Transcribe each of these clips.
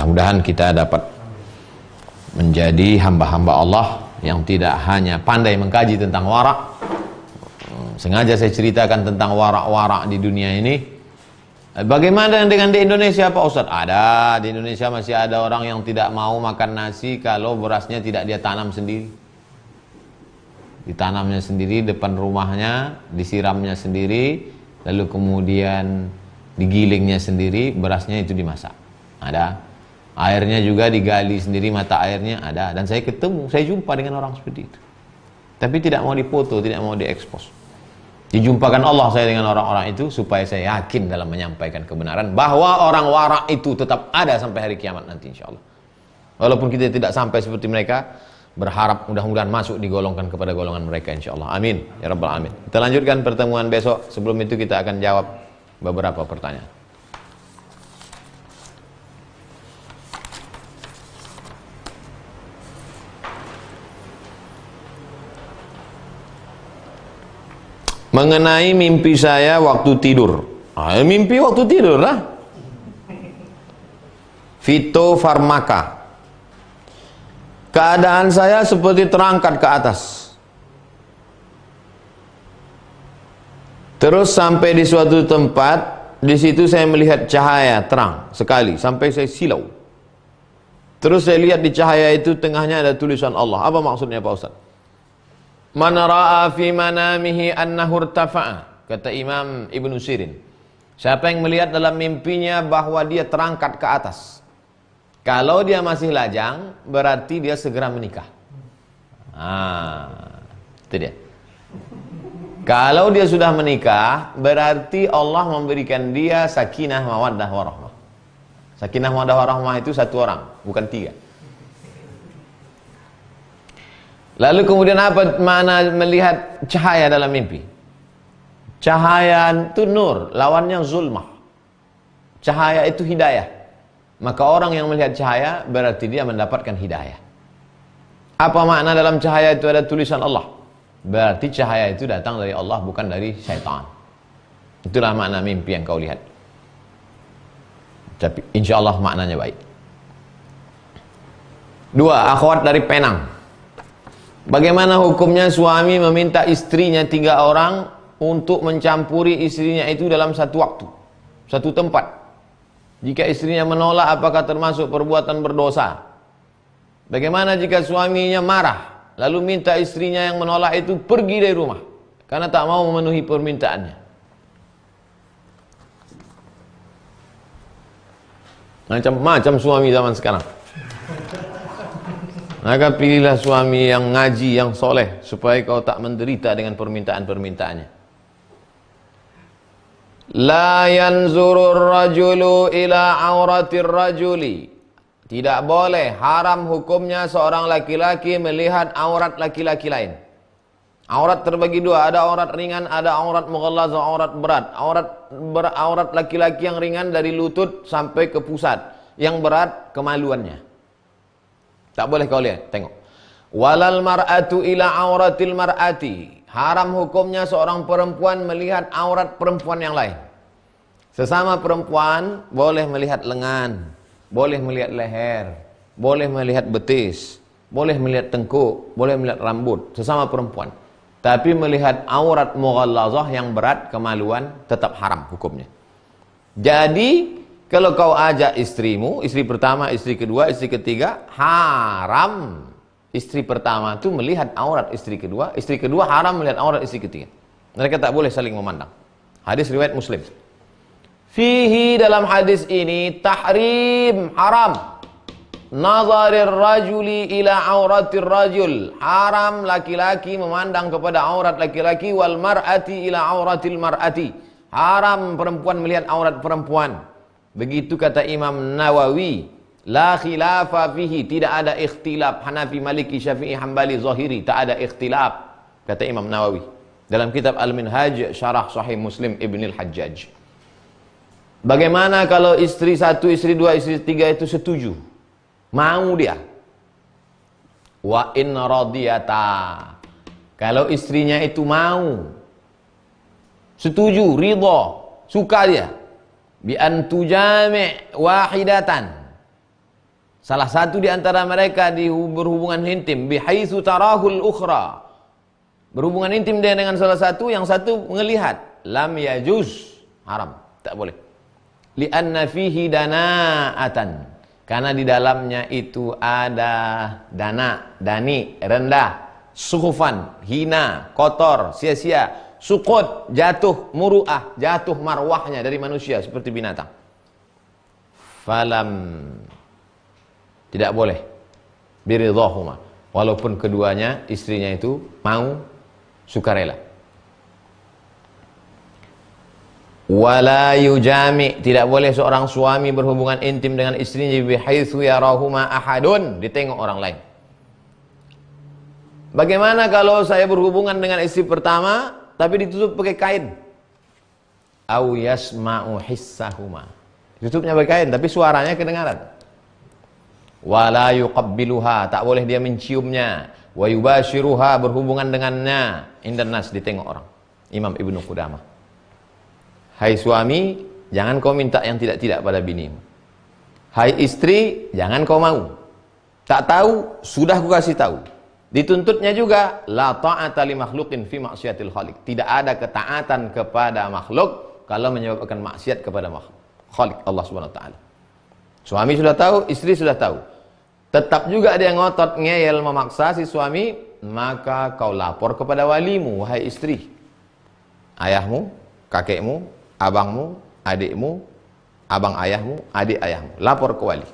Mudah-mudahan kita dapat menjadi hamba-hamba Allah yang tidak hanya pandai mengkaji tentang warak. Sengaja saya ceritakan tentang warak-warak di dunia ini. Bagaimana dengan di Indonesia Pak Ustadz? Ada, di Indonesia masih ada orang yang tidak mau makan nasi kalau berasnya tidak dia tanam sendiri. Ditanamnya sendiri depan rumahnya, disiramnya sendiri, lalu kemudian digilingnya sendiri, berasnya itu dimasak. Ada. Airnya juga digali sendiri, mata airnya ada. Dan saya jumpa dengan orang seperti itu. Tapi tidak mau dipoto, tidak mau diekspos. Dijumpakan Allah saya dengan orang-orang itu supaya saya yakin dalam menyampaikan kebenaran bahwa orang warak itu tetap ada sampai hari kiamat nanti insyaallah. Walaupun kita tidak sampai seperti mereka, berharap mudah-mudahan masuk digolongkan kepada golongan mereka insyaallah. Amin ya rabbal alamin. Kita lanjutkan pertemuan besok. Sebelum itu kita akan jawab beberapa pertanyaan. Mengenai mimpi saya waktu tidur. Mimpi waktu tidur lah. Fitofarmaka. Keadaan saya seperti terangkat ke atas. Terus sampai di suatu tempat, di situ saya melihat cahaya terang sekali sampai saya silau. Terus saya lihat di cahaya itu tengahnya ada tulisan Allah. Apa maksudnya Pak Ustaz? Man ra'a fi manamihi annahu irtafa'a, kata Imam Ibnu Sirin. Siapa yang melihat dalam mimpinya bahwa dia terangkat ke atas, kalau dia masih lajang berarti dia segera menikah. Itu dia. Kalau dia sudah menikah berarti Allah memberikan dia sakinah mawaddah warahmah. Sakinah mawaddah warahmah itu satu orang, bukan tiga. Lalu kemudian apa makna melihat cahaya dalam mimpi? Cahaya itu nur, lawannya zulmah. Cahaya itu hidayah. Maka orang yang melihat cahaya berarti dia mendapatkan hidayah. Apa makna dalam cahaya itu ada tulisan Allah? Berarti cahaya itu datang dari Allah, bukan dari syaitan. Itulah makna mimpi yang kau lihat. Tapi insya Allah maknanya baik. Dua, akhwat dari Penang. Bagaimana hukumnya suami meminta istrinya 3 orang untuk mencampuri istrinya itu dalam satu waktu, satu tempat? Jika istrinya menolak, apakah termasuk perbuatan berdosa? Bagaimana jika suaminya marah, lalu minta istrinya yang menolak itu pergi dari rumah karena tak mau memenuhi permintaannya? Macam-macam suami zaman sekarang. Maka pilihlah suami yang ngaji, yang soleh, supaya kau tak menderita dengan permintaan-permintaannya. La yanzurur rajulu ila auratir rajuli. Tidak boleh, haram hukumnya seorang laki-laki melihat aurat laki-laki lain. Aurat terbagi dua, ada aurat ringan, ada aurat mughallazah, aurat berat. Aurat laki-laki yang ringan dari lutut sampai ke pusat, yang berat kemaluannya. Tak boleh kau lihat, tengok. Walal mar'atu ila auratil mar'ati. Haram hukumnya seorang perempuan melihat aurat perempuan yang lain. Sesama perempuan boleh melihat lengan, boleh melihat leher, boleh melihat betis, boleh melihat tengkuk, boleh melihat rambut, sesama perempuan. Tapi melihat aurat mughallazah yang berat kemaluan tetap haram hukumnya. Jadi kalau kau ajak istrimu, istri pertama, istri kedua, istri ketiga, haram istri pertama itu melihat aurat istri kedua haram melihat aurat istri ketiga. Mereka tak boleh saling memandang. Hadis riwayat Muslim. Fihi, dalam hadis ini, tahrim, haram. Nazarir rajuli ila auratir rajul. Haram laki-laki memandang kepada aurat laki-laki, wal mar'ati ila auratil mar'ati. Haram perempuan melihat aurat perempuan. Begitu kata Imam Nawawi, la khilafa fihi, tidak ada ikhtilaf. Hanafi, Maliki, Syafi'i, Hambali, Zahiri, tak ada ikhtilaf, kata Imam Nawawi dalam kitab Al-Minhaj Syarah Sahih Muslim Ibnil Hajjaj. Bagaimana kalau istri 1, istri 2, istri 3 itu setuju, mau dia? Wa in radiyata, kalau istrinya itu mau, setuju, ridha, suka dia, bi an tujami' wahidatan, Salah satu di antara mereka berhubungan intim, bihaitsu tarahul ukhra. Berhubungan intim dia dengan salah satu, yang satu melihat, lam yajuz, haram, tak boleh. Li'anna fihi dana'atan. Karena di dalamnya itu ada dani, rendah, sukhufan, hina, kotor, sia-sia, sukut, jatuh muru'ah, jatuh marwahnya dari manusia seperti binatang. Falam, tidak boleh biridhahuma, walaupun keduanya, istrinya itu mau sukarela. Wala yujami, tidak boleh seorang suami berhubungan intim dengan istrinya bihaitsu yarahuma ahadun, ditengok orang lain. Bagaimana kalau saya berhubungan dengan istri pertama tapi ditutup pakai kain? Au yasma'u hissahuma, ditutupnya pakai kain tapi suaranya kedengaran. Wala yuqabbiluha, tak boleh dia menciumnya. Wa yubashiruha, berhubungan dengannya. Indan nas, ditengok orang. Imam Ibnu Qudamah. Hai suami, jangan kau minta yang tidak-tidak pada binimu. Hai istri, jangan kau mau. Tak tahu, sudah ku kasih tahu. Dituntutnya juga, la ta'ata li makhluqin fi maksiatil khaliq. Tidak ada ketaatan kepada makhluk kalau menyebabkan maksiat kepada khaliq Allah Subhanahu wa taala. Suami sudah tahu, istri sudah tahu. Tetap juga dia ngotot, ngeyel, memaksa si suami, maka kau lapor kepada walimu, wahai istri. Ayahmu, kakekmu, abangmu, adikmu, abang ayahmu, adik ayahmu, lapor ke wali.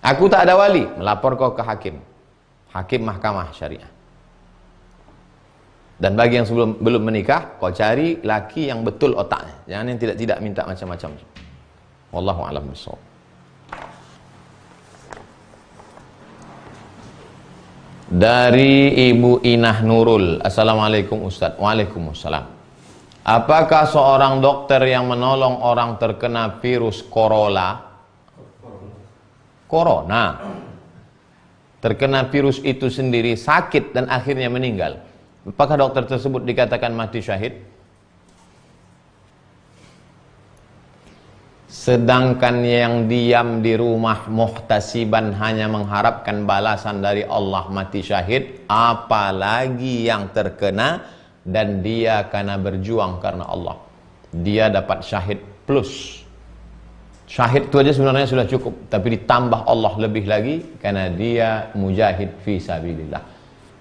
Aku tak ada wali, melapor kau ke hakim. Hakim mahkamah syariah. Dan bagi yang belum menikah, kau cari laki yang betul otaknya. Jangan yang tidak minta macam-macam. Wallahu a'lam bishawab. Dari Ibu Inah Nurul. Assalamualaikum Ustaz. Waalaikumsalam. Apakah seorang dokter yang menolong orang terkena virus corona terkena virus itu sendiri sakit dan akhirnya meninggal, apakah dokter tersebut dikatakan mati syahid? Sedangkan yang diam di rumah muhtasiban hanya mengharapkan balasan dari Allah mati syahid, apalagi yang terkena dan dia karena berjuang karena Allah, dia dapat syahid plus. Syahid itu aja sebenarnya sudah cukup, tapi ditambah Allah lebih lagi karena dia mujahid fi sabilillah.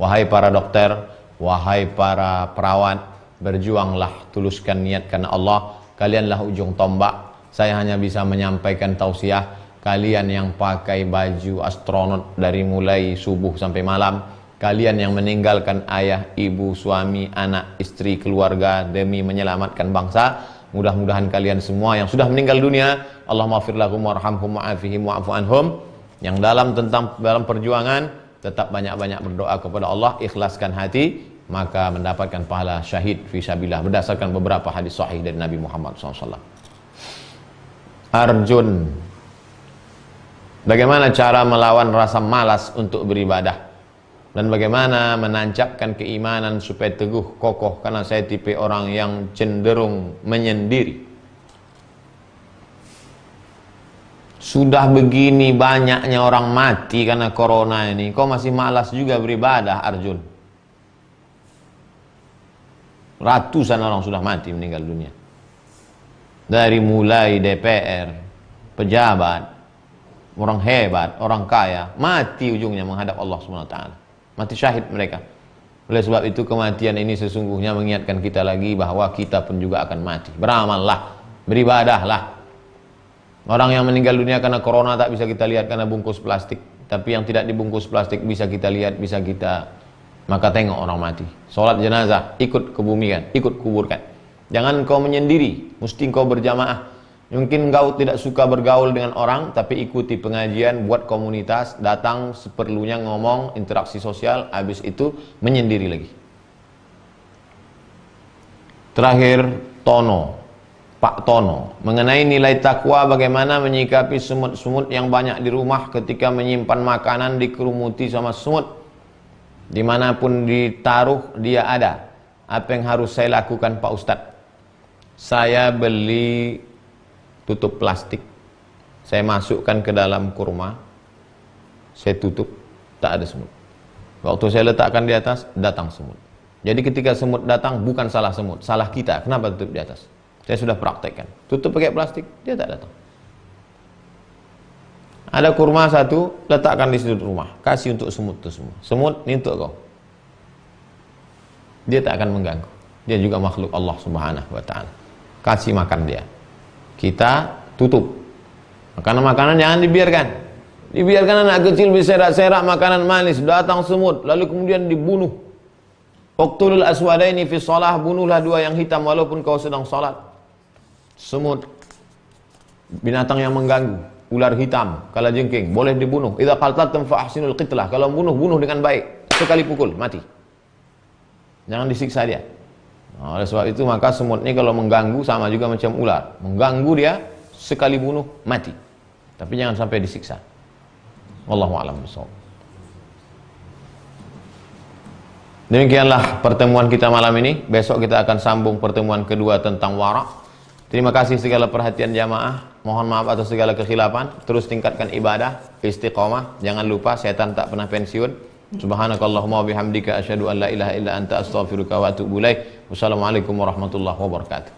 Wahai para dokter, wahai para perawat, berjuanglah, tuluskan niat karena Allah. Kalianlah ujung tombak. Saya hanya bisa menyampaikan tausiah. Kalian yang pakai baju astronot dari mulai subuh sampai malam, kalian yang meninggalkan ayah, ibu, suami, anak, istri, keluarga demi menyelamatkan bangsa, mudah-mudahan kalian semua yang sudah meninggal dunia, Allahumma ighfir lahum warhamhum wa'afihim wa'fu anhum, yang dalam perjuangan tetap banyak-banyak berdoa kepada Allah, ikhlaskan hati, maka mendapatkan pahala syahid fi sabilillah berdasarkan beberapa hadis sahih dari Nabi Muhammad SAW. Arjun, bagaimana cara melawan rasa malas untuk beribadah? Dan bagaimana menancapkan keimanan supaya teguh kokoh, karena saya tipe orang yang cenderung menyendiri. Sudah begini banyaknya orang mati karena corona ini, kau masih malas juga beribadah, Arjun? Ratusan orang sudah mati, meninggal dunia. Dari mulai DPR, pejabat, orang hebat, orang kaya, mati ujungnya menghadap Allah SWT. Mati syahid mereka. Oleh sebab itu kematian ini sesungguhnya mengingatkan kita lagi bahwa kita pun juga akan mati. Beramallah, beribadahlah. Orang yang meninggal dunia karena corona tak bisa kita lihat karena bungkus plastik, tapi yang tidak dibungkus plastik bisa kita lihat, bisa kita, maka tengok orang mati. Sholat jenazah, ikut kebumikan, ikut kuburkan. Jangan kau menyendiri, mesti kau berjamaah. Mungkin kau tidak suka bergaul dengan orang, tapi ikuti pengajian, buat komunitas, datang seperlunya, ngomong, interaksi sosial, habis itu menyendiri lagi. Terakhir, Pak Tono, mengenai nilai takwa, bagaimana menyikapi semut-semut yang banyak di rumah ketika menyimpan makanan dikerumuti sama semut. Dimanapun ditaruh, dia ada. Apa yang harus saya lakukan, Pak Ustadz? Saya beli tutup plastik, saya masukkan ke dalam kurma, Saya tutup, tak ada semut. Waktu saya letakkan di atas, datang semut. Jadi ketika semut datang, bukan salah semut, salah kita. Kenapa tutup di atas? Saya sudah praktekkan. Tutup pakai plastik, dia tak datang. Ada kurma satu, letakkan di sudut rumah. Kasih untuk semut itu semua. Semut, ini untuk kau. Dia tak akan mengganggu. Dia juga makhluk Allah Subhanahu wa ta'ala. Kasih makan dia. Kita tutup. Makanan-makanan jangan dibiarkan. Dibiarkan anak kecil berserak-serak makanan manis, datang semut, lalu kemudian dibunuh. Uqtulul aswadaini fi shalah, bunuhlah dua yang hitam walaupun kau sedang salat. Semut, binatang yang mengganggu, ular hitam, kalajengking, boleh dibunuh. Idza qataltum fa ahsinul qitlah, kalau bunuh dengan baik, sekali pukul mati. Jangan disiksa dia. Nah, oleh sebab itu maka semut ini kalau mengganggu sama juga macam ular, mengganggu dia, sekali bunuh mati. Tapi jangan sampai disiksa. Wallahu a'lam bishawab. Demikianlah pertemuan kita malam ini. Besok kita akan sambung pertemuan kedua tentang wara'. Terima kasih segala perhatian jamaah. Mohon maaf atas segala kekhilafan. Terus tingkatkan ibadah, istiqamah. Jangan lupa setan tak pernah pensiun. Subhanakallahumma wa bihamdika asyhadu an la ilaha illa anta astaghfiruka wa atubu ilaik. Wassalamualaikum warahmatullahi wabarakatuh.